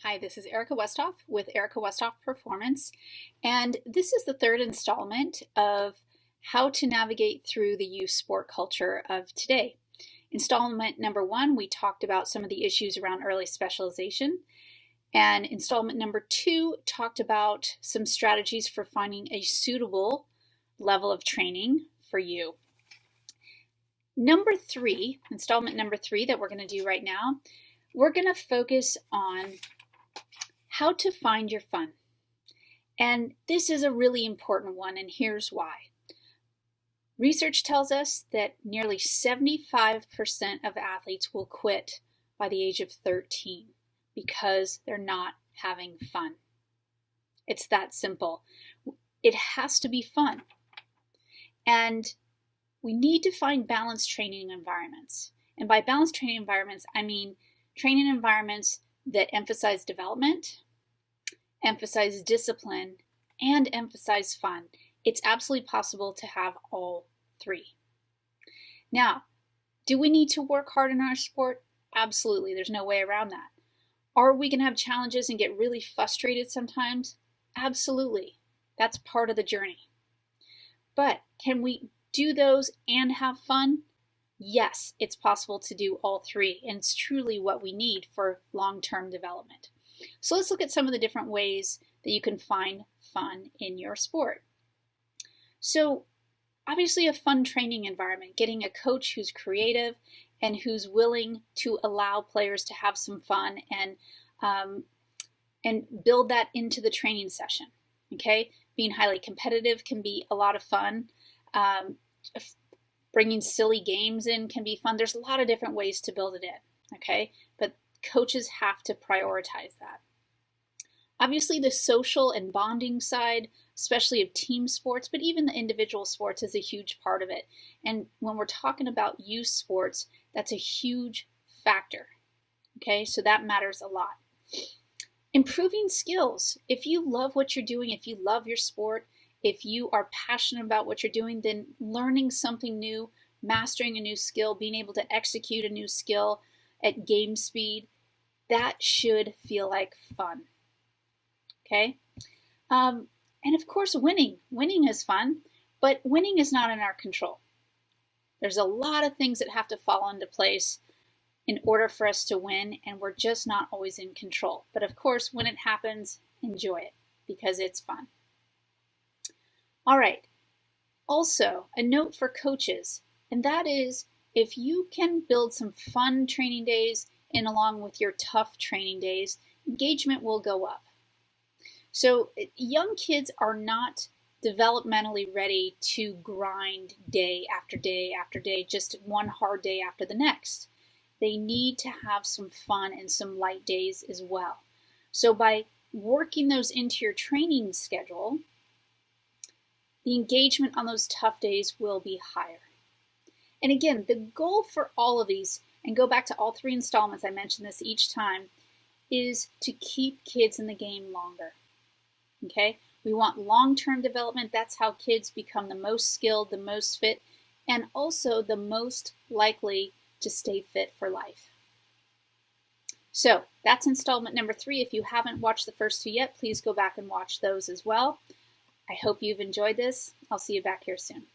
Hi, this is Erica Westhoff with Erica Westhoff Performance, and this is the third installment of how to navigate through the youth sport culture of today. Installment number one, we talked about some of the issues around early specialization, and installment number two talked about some strategies for finding a suitable level of training for you. Installment number three that we're going to do right now, we're going to focus on how to find your fun. And this is a really important one, and here's why. Research tells us that nearly 75% of athletes will quit by the age of 13 because they're not having fun. It's that simple. It has to be fun. And we need to find balanced training environments. And by balanced training environments, I mean training environments that emphasize development, emphasize discipline, and emphasize fun. It's absolutely possible to have all three. Now, do we need to work hard in our sport? Absolutely. There's no way around that. Are we going to have challenges and get really frustrated sometimes? Absolutely. That's part of the journey. But can we do those and have fun? Yes, it's possible to do all three, and it's truly what we need for long-term development. So let's look at some of the different ways that you can find fun in your sport. So obviously a fun training environment, getting a coach who's creative and who's willing to allow players to have some fun and build that into the training session. Okay, being highly competitive can be a lot of fun. Bringing silly games in can be fun. There's a lot of different ways to build it in, okay? But coaches have to prioritize that. Obviously, the social and bonding side, especially of team sports, but even the individual sports is a huge part of it. And when we're talking about youth sports, that's a huge factor, okay? So that matters a lot. Improving skills. If you love what you're doing, if you love your sport, if you are passionate about what you're doing, then learning something new, mastering a new skill, being able to execute a new skill at game speed, that should feel like fun. Okay? And of course, winning. Winning is fun, but winning is not in our control. There's a lot of things that have to fall into place in order for us to win, and we're just not always in control. But of course, when it happens, enjoy it because it's fun. All right, also a note for coaches, and that is if you can build some fun training days in along with your tough training days, engagement will go up. So young kids are not developmentally ready to grind day after day after day, just one hard day after the next. They need to have some fun and some light days as well. So by working those into your training schedule, the engagement on those tough days will be higher. And again, the goal for all of these, and go back to all three installments, I mentioned this each time, is to keep kids in the game longer. Okay? We want long-term development. That's how kids become the most skilled, the most fit, and also the most likely to stay fit for life. So that's installment number 3. If you haven't watched the first 2 yet, please go back and watch those as well. I hope you've enjoyed this. I'll see you back here soon.